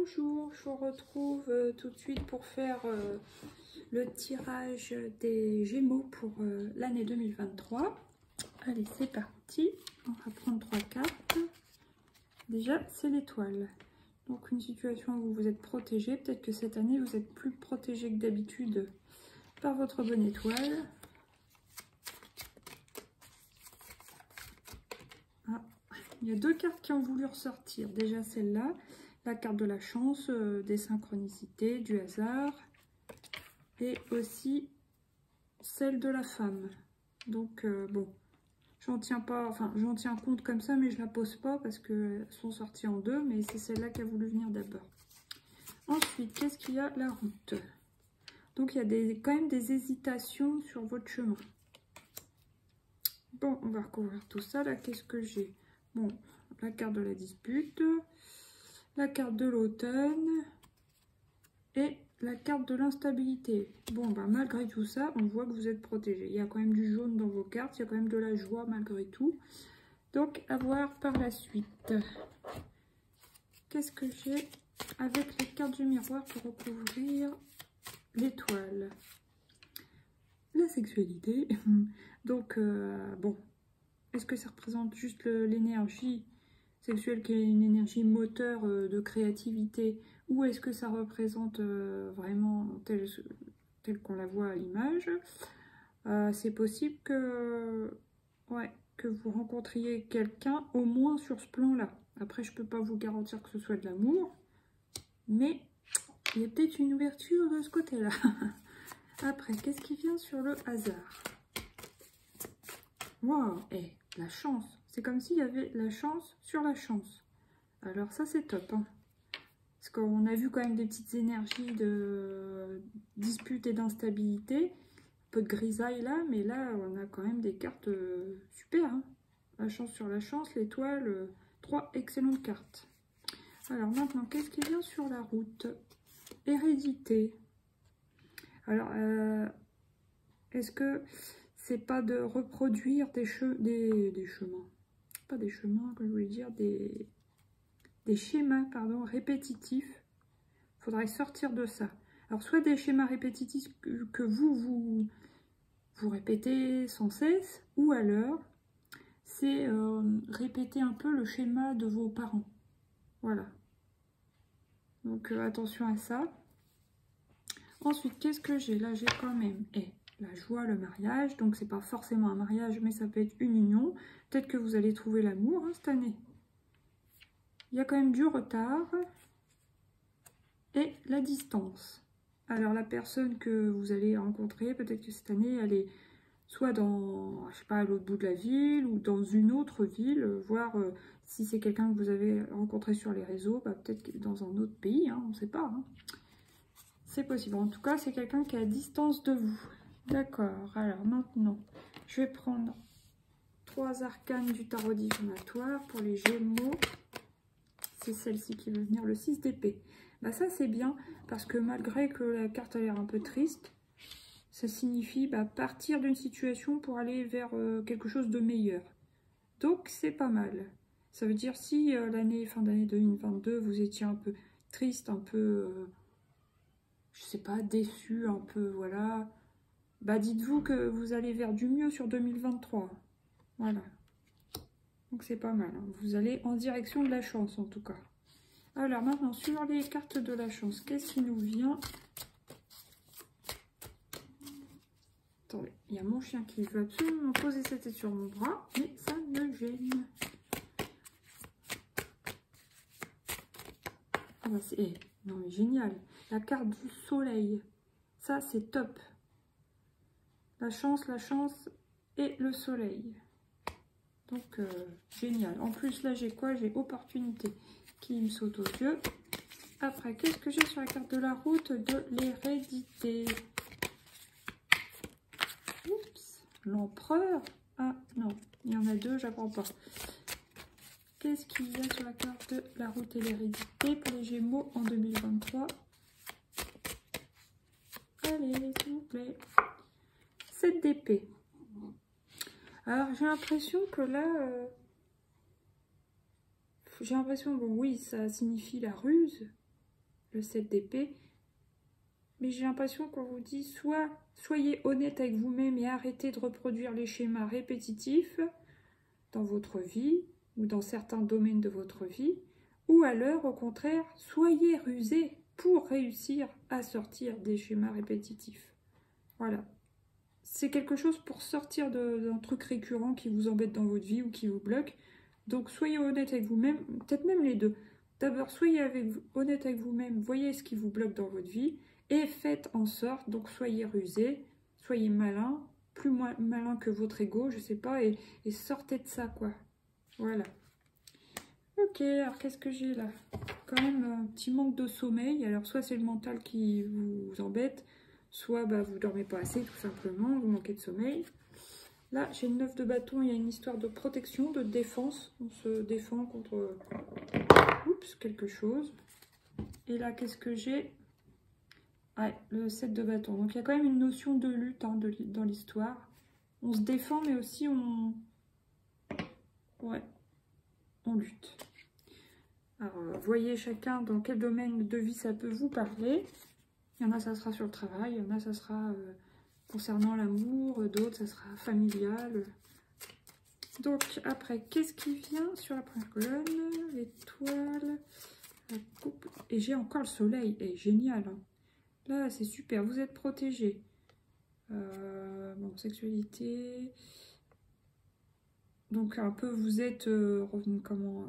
Bonjour, je vous retrouve tout de suite pour faire le tirage des Gémeaux pour l'année 2023. Allez, c'est parti. On va prendre 3 cartes. Déjà, c'est l'étoile. Donc, une situation où vous êtes protégé. Peut-être que cette année, vous êtes plus protégé que d'habitude par votre bonne étoile. Ah, il y a 2 cartes qui ont voulu ressortir. Déjà, celle-là. La carte de la chance, des synchronicités, du hasard. Et aussi celle de la femme. Donc, bon, j'en tiens pas, enfin, j'en tiens compte comme ça, mais je la pose pas parce qu'elles sont sorties en 2, mais c'est celle-là qui a voulu venir d'abord. Ensuite, qu'est-ce qu'il y a? La route. Donc, il y a quand même des hésitations sur votre chemin. Bon, on va recouvrir tout ça. Là, qu'est-ce que j'ai? Bon, la carte de la dispute. La carte de l'automne et la carte de l'instabilité. Bon, bah, malgré tout ça, on voit que vous êtes protégé. Il y a quand même du jaune dans vos cartes, il y a quand même de la joie malgré tout. Donc, à voir par la suite. Qu'est-ce que j'ai avec les cartes du miroir pour recouvrir l'étoile? La sexualité. Donc, bon, est-ce que ça représente juste l'énergie sexuelle qui est une énergie moteur de créativité, ou est-ce que ça représente vraiment tel qu'on la voit à l'image? C'est possible que, ouais, que vous rencontriez quelqu'un au moins sur ce plan-là. Après, je ne peux pas vous garantir que ce soit de l'amour, mais il y a peut-être une ouverture de ce côté-là. Après, qu'est-ce qui vient sur le hasard? Waouh, et la chance. C'est comme s'il y avait la chance sur la chance. Alors ça, c'est top. Hein. Parce qu'on a vu quand même des petites énergies de dispute et d'instabilité. Un peu de grisaille là, mais là, on a quand même des cartes super. Hein. La chance sur la chance, l'étoile, 3 excellentes cartes. Alors maintenant, qu'est-ce qui vient sur la route? Hérédité. Alors, est-ce que c'est pas de reproduire des chemins, pas des chemins, que je voulais dire, des schémas, pardon, répétitifs? Il faudrait sortir de ça. Alors, soit des schémas répétitifs que vous répétez sans cesse, ou alors, c'est répéter un peu le schéma de vos parents. Voilà. Donc, attention à ça. Ensuite, qu'est-ce que j'ai? Là, j'ai quand même la joie, le mariage. Donc, c'est pas forcément un mariage, mais ça peut être une union. Peut-être que vous allez trouver l'amour hein, cette année. Il y a quand même du retard. Et la distance. Alors, la personne que vous allez rencontrer, peut-être que cette année, elle est soit dans, je sais pas, à l'autre bout de la ville ou dans une autre ville, voir si c'est quelqu'un que vous avez rencontré sur les réseaux, bah, peut-être dans un autre pays, hein, on ne sait pas. Hein. C'est possible. En tout cas, c'est quelqu'un qui est à distance de vous. D'accord. Alors maintenant, je vais prendre 3 arcanes du tarot divinatoire pour les Gémeaux. C'est celle-ci qui veut venir, le 6 d'épée. Bah ça, c'est bien, parce que malgré que la carte a l'air un peu triste, ça signifie partir d'une situation pour aller vers quelque chose de meilleur. Donc, c'est pas mal. Ça veut dire si fin d'année 2022, vous étiez un peu triste, un peu... je sais pas, déçu, un peu, voilà. Bah, dites-vous que vous allez vers du mieux sur 2023. Voilà. Donc, c'est pas mal. Hein. Vous allez en direction de la chance, en tout cas. Alors, maintenant, sur les cartes de la chance, qu'est-ce qui nous vient? Attendez, il y a mon chien qui veut absolument poser sa tête sur mon bras, mais ça me gêne. Ah bah, c'est... non, mais génial. La carte du soleil. Ça, c'est top. La chance et le soleil. Donc, génial. En plus, là, j'ai quoi? J'ai opportunité qui me saute aux yeux. Après, qu'est-ce que j'ai sur la carte de la route? De l'hérédité. Oups. L'empereur. Ah, non. Il y en a 2, j'apprends pas. Qu'est-ce qu'il y a sur la carte de la route et l'hérédité pour les Gémeaux en 2023? Allez, s'il vous plaît. 7 d'épée. Alors, j'ai l'impression que là... j'ai l'impression, bon, oui, ça signifie la ruse. le 7 d'épée. Mais j'ai l'impression qu'on vous dit soit soyez honnête avec vous-même et arrêtez de reproduire les schémas répétitifs dans votre vie ou dans certains domaines de votre vie, ou alors au contraire, soyez rusé pour réussir à sortir des schémas répétitifs. Voilà. C'est quelque chose pour sortir d'un truc récurrent qui vous embête dans votre vie ou qui vous bloque. Donc soyez honnête avec vous-même, peut-être même les deux. D'abord, soyez honnête avec vous-même, voyez ce qui vous bloque dans votre vie et faites en sorte, donc soyez rusé, soyez malin, plus malin que votre ego, je sais pas, et sortez de ça, quoi. Voilà. Ok, alors qu'est-ce que j'ai là? Quand même un petit manque de sommeil. Alors soit c'est le mental qui vous embête, soit bah, vous dormez pas assez tout simplement, vous manquez de sommeil. Là j'ai le 9 de bâton, il y a une histoire de protection, de défense. On se défend contre oups, quelque chose. Et là qu'est-ce que j'ai? Ouais, le 7 de bâton. Donc il y a quand même une notion de lutte hein, dans l'histoire. On se défend mais aussi on... Ouais, on lutte. Alors, voyez chacun dans quel domaine de vie ça peut vous parler. Il y en a, ça sera sur le travail, il y en a, ça sera concernant l'amour, d'autres, ça sera familial. Donc, après, qu'est-ce qui vient sur la première colonne? L'étoile, la coupe. Et j'ai encore le soleil. Et génial. Hein. Là, c'est super, vous êtes protégé. Bon, sexualité. Donc, un peu, vous êtes revenu comment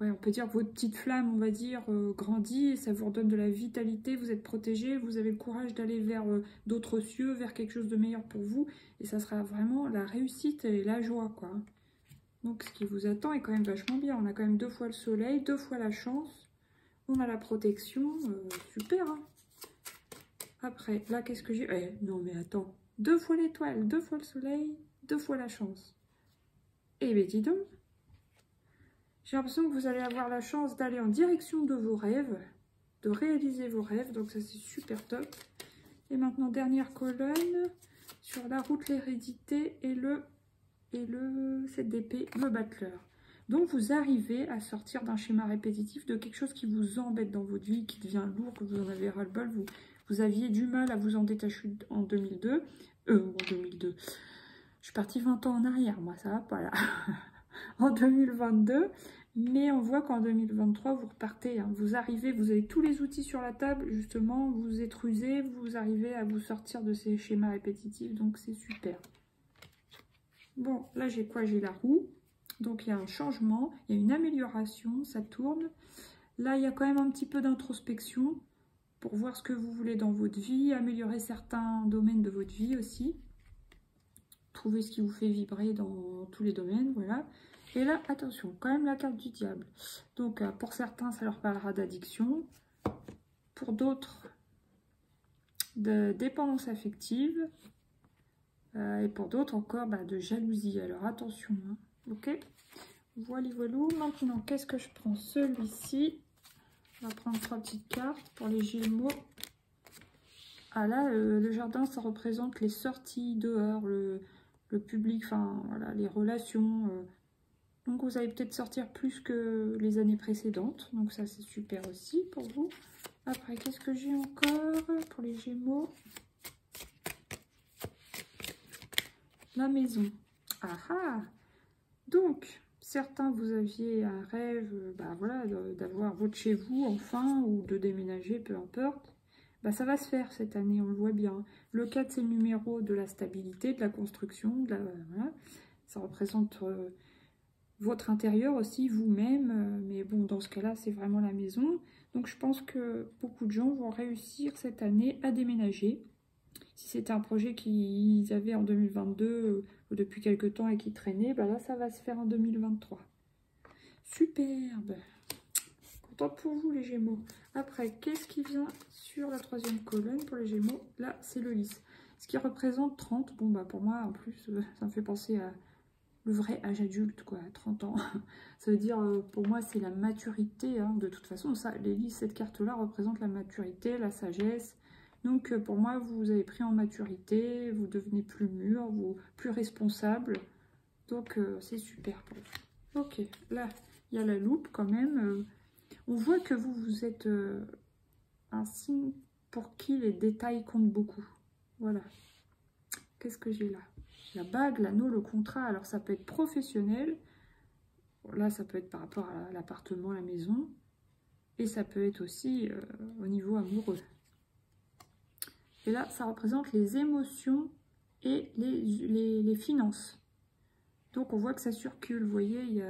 ouais, on peut dire votre petite flamme, on va dire, grandit, ça vous redonne de la vitalité, vous êtes protégé, vous avez le courage d'aller vers d'autres cieux, vers quelque chose de meilleur pour vous, et ça sera vraiment la réussite et la joie, quoi. Donc ce qui vous attend est quand même vachement bien, on a quand même 2 fois le soleil, 2 fois la chance, on a la protection, super, hein. Après, là, qu'est-ce que j'ai? Non, mais attends, 2 fois l'étoile, 2 fois le soleil, 2 fois la chance. Eh bien, dis donc. J'ai l'impression que vous allez avoir la chance d'aller en direction de vos rêves, de réaliser vos rêves, donc ça c'est super top. Et maintenant, dernière colonne, sur la route, l'hérédité et le 7 d'épée, le battleur. Donc vous arrivez à sortir d'un schéma répétitif, de quelque chose qui vous embête dans votre vie, qui devient lourd, que vous en avez ras-le-bol, vous aviez du mal à vous en détacher en 2002. En 2002. Je suis partie 20 ans en arrière, moi ça va pas là. En 2022, mais on voit qu'en 2023 vous repartez, hein, vous arrivez, vous avez tous les outils sur la table, justement, vous êtes rusé, vous arrivez à vous sortir de ces schémas répétitifs, donc c'est super. Bon, là j'ai quoi? J'ai la roue, donc il y a un changement, il y a une amélioration, ça tourne. Là il y a quand même un petit peu d'introspection pour voir ce que vous voulez dans votre vie, améliorer certains domaines de votre vie aussi. Trouver ce qui vous fait vibrer dans tous les domaines, voilà. Et là, attention, quand même la carte du diable. Donc, pour certains, ça leur parlera d'addiction. Pour d'autres, de dépendance affective. Et pour d'autres, encore de jalousie. Alors, attention, hein. Ok. Voilà, voilà. Maintenant, qu'est-ce que je prends? Celui-ci. On va prendre 3 petites cartes pour les Gémeaux. Ah là, le jardin, ça représente les sorties dehors, le public, enfin, voilà, les relations. Donc, vous allez peut-être sortir plus que les années précédentes. Donc, ça, c'est super aussi pour vous. Après, qu'est-ce que j'ai encore pour les Gémeaux? La maison. Ah ah! Donc, certains, vous aviez un rêve, voilà, d'avoir votre chez vous, enfin, ou de déménager, peu importe. Ça va se faire cette année, on le voit bien. Le 4, c'est le numéro de la stabilité, de la construction, voilà. Ça représente votre intérieur aussi, vous-même. Mais bon, dans ce cas-là, c'est vraiment la maison. Donc, je pense que beaucoup de gens vont réussir cette année à déménager. Si c'était un projet qu'ils avaient en 2022 ou depuis quelques temps et qui traînait, là, ça va se faire en 2023. Superbe! Contente pour vous, les Gémeaux. Après, qu'est-ce qui vient sur la 3e colonne pour les Gémeaux? Là, c'est le lys. Ce qui représente 30. Bon, pour moi, en plus, ça me fait penser à le vrai âge adulte, quoi, 30 ans. Ça veut dire, pour moi, c'est la maturité. Hein, de toute façon, ça, les lys, cette carte-là représente la maturité, la sagesse. Donc, pour moi, vous avez pris en maturité, vous devenez plus mûr, plus responsable. Donc, c'est super pour vous. Ok, là, il y a la loupe quand même. On voit que vous êtes un signe pour qui les détails comptent beaucoup. Voilà. Qu'est-ce que j'ai là? La bague, l'anneau, le contrat. Alors, ça peut être professionnel. Là, ça peut être par rapport à l'appartement, la maison. Et ça peut être aussi au niveau amoureux. Et là, ça représente les émotions et les finances. Donc, on voit que ça circule. Vous voyez,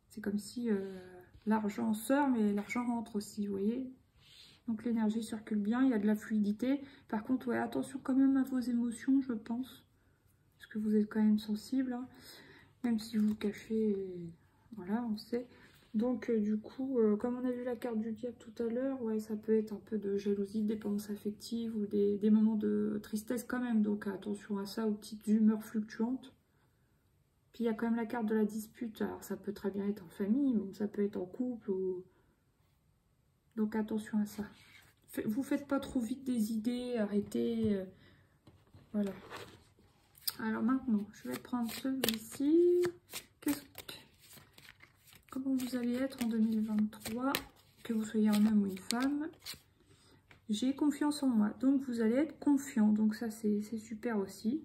c'est comme si l'argent sort, mais l'argent rentre aussi, vous voyez. Donc, l'énergie circule bien, il y a de la fluidité. Par contre, ouais, attention quand même à vos émotions, je pense. Parce que vous êtes quand même sensible, hein. Même si vous cachez, voilà, on sait. Donc, du coup, comme on a vu la carte du diable tout à l'heure, ouais, ça peut être un peu de jalousie, de dépendance affective ou des moments de tristesse quand même. Donc, attention à ça, aux petites humeurs fluctuantes. Puis, il y a quand même la carte de la dispute. Alors, ça peut très bien être en famille, mais ça peut être en couple. Donc, attention à ça. Vous faites pas trop vite des idées, arrêtez. Voilà. Alors, maintenant, je vais prendre celui-ci. Comment vous allez être en 2023, que vous soyez un homme ou une femme? J'ai confiance en moi. Donc, vous allez être confiant. Donc, ça, c'est super aussi.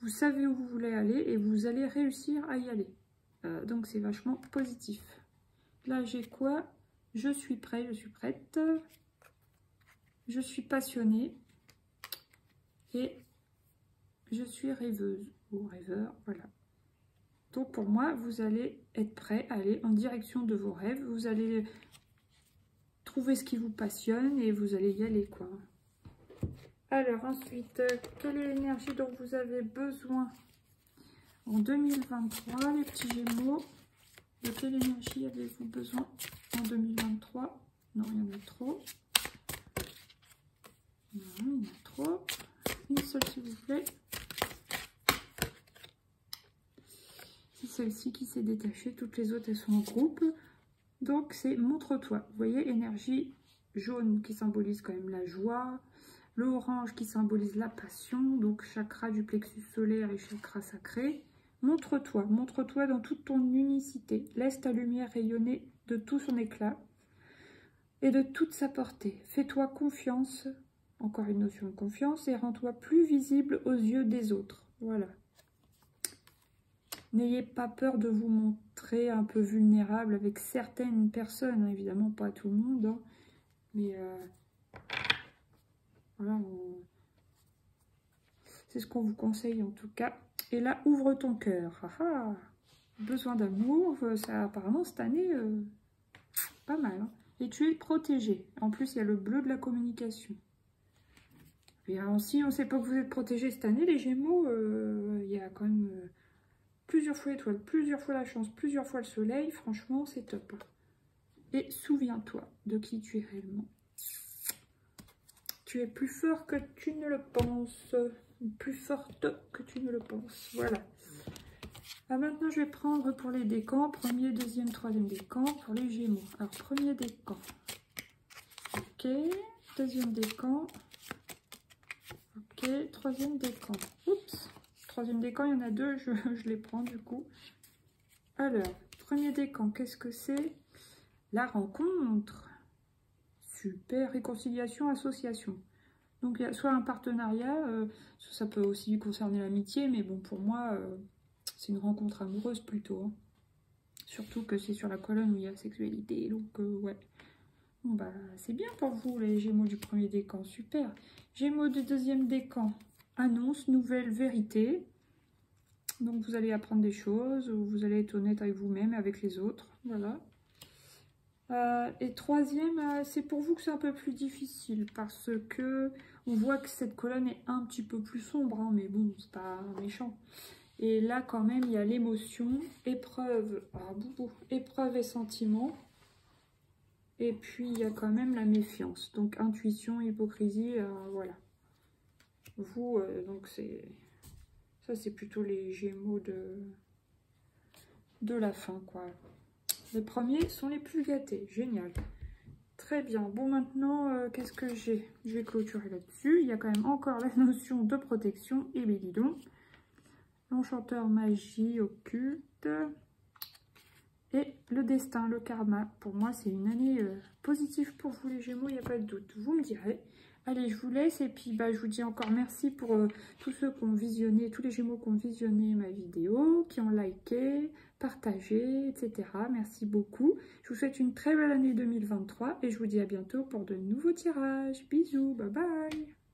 Vous savez où vous voulez aller et vous allez réussir à y aller. Donc, c'est vachement positif. Là, j'ai quoi? Je suis prêt, je suis prête. Je suis passionnée. Et je suis rêveuse ou rêveur. Voilà. Donc, pour moi, vous allez être prêt à aller en direction de vos rêves. Vous allez trouver ce qui vous passionne et vous allez y aller, quoi. Alors, ensuite, quelle est l'énergie dont vous avez besoin en 2023, les petits Gémeaux? De quelle énergie avez-vous besoin en 2023? Non, il y en a trop. Non, il y en a trop. Une seule, s'il vous plaît. C'est celle-ci qui s'est détachée. Toutes les autres, elles sont en groupe. Donc, c'est montre-toi. Vous voyez, énergie jaune qui symbolise quand même la joie. Le orange qui symbolise la passion. Donc, chakra du plexus solaire et chakra sacré. Montre-toi. Montre-toi dans toute ton unicité. Laisse ta lumière rayonner de tout son éclat et de toute sa portée. Fais-toi confiance. Encore une notion de confiance. Et rends-toi plus visible aux yeux des autres. Voilà. N'ayez pas peur de vous montrer un peu vulnérable avec certaines personnes, hein, évidemment pas tout le monde, hein, mais voilà, c'est ce qu'on vous conseille en tout cas. Et là, ouvre ton cœur. Ah, ah, besoin d'amour, ça apparemment cette année, pas mal. Hein. Et tu es protégé. En plus, il y a le bleu de la communication. Et alors, si on ne sait pas que vous êtes protégé cette année, les Gémeaux, il y a quand même... plusieurs fois l'étoile, plusieurs fois la chance, plusieurs fois le soleil, franchement, c'est top. Et souviens-toi de qui tu es réellement. Tu es plus fort que tu ne le penses. Plus forte que tu ne le penses. Voilà. Maintenant, je vais prendre pour les décans, premier, deuxième, troisième décan pour les Gémeaux. Alors, premier décan. Ok. Deuxième décan. Ok. Troisième décan. Oups. Troisième décan, il y en a deux, je les prends du coup. Alors, premier décan, qu'est-ce que c'est? La rencontre. Super, réconciliation, association. Donc, il y a soit un partenariat, ça peut aussi concerner l'amitié, mais bon, pour moi, c'est une rencontre amoureuse plutôt. Hein. Surtout que c'est sur la colonne où il y a sexualité, donc ouais. Bon, bah, c'est bien pour vous, les Gémeaux du premier décan, super. Gémeaux du deuxième décan, annonce, nouvelle vérité. Donc, vous allez apprendre des choses, vous allez être honnête avec vous-même et avec les autres, voilà. Et troisième, c'est pour vous que c'est un peu plus difficile parce que on voit que cette colonne est un petit peu plus sombre, hein, mais bon, c'est pas méchant. Et là, quand même, il y a l'émotion, épreuve, épreuve et sentiment. Et puis, il y a quand même la méfiance. Donc, intuition, hypocrisie, voilà. Vous, donc, c'est... Ça, c'est plutôt les Gémeaux de la fin, quoi. Les premiers sont les plus gâtés. Génial. Très bien. Bon, maintenant, qu'est-ce que j'ai? Je vais clôturer là-dessus. Il y a quand même encore la notion de protection. Et bien, dis donc. L'enchanteur magie occulte. Et le destin, le karma, pour moi, c'est une année positive pour vous les Gémeaux, il n'y a pas de doute. Vous me direz. Allez, je vous laisse et puis je vous dis encore merci pour tous ceux qui ont visionné, tous les Gémeaux qui ont visionné ma vidéo, qui ont liké, partagé, etc. Merci beaucoup. Je vous souhaite une très belle année 2023 et je vous dis à bientôt pour de nouveaux tirages. Bisous, bye bye.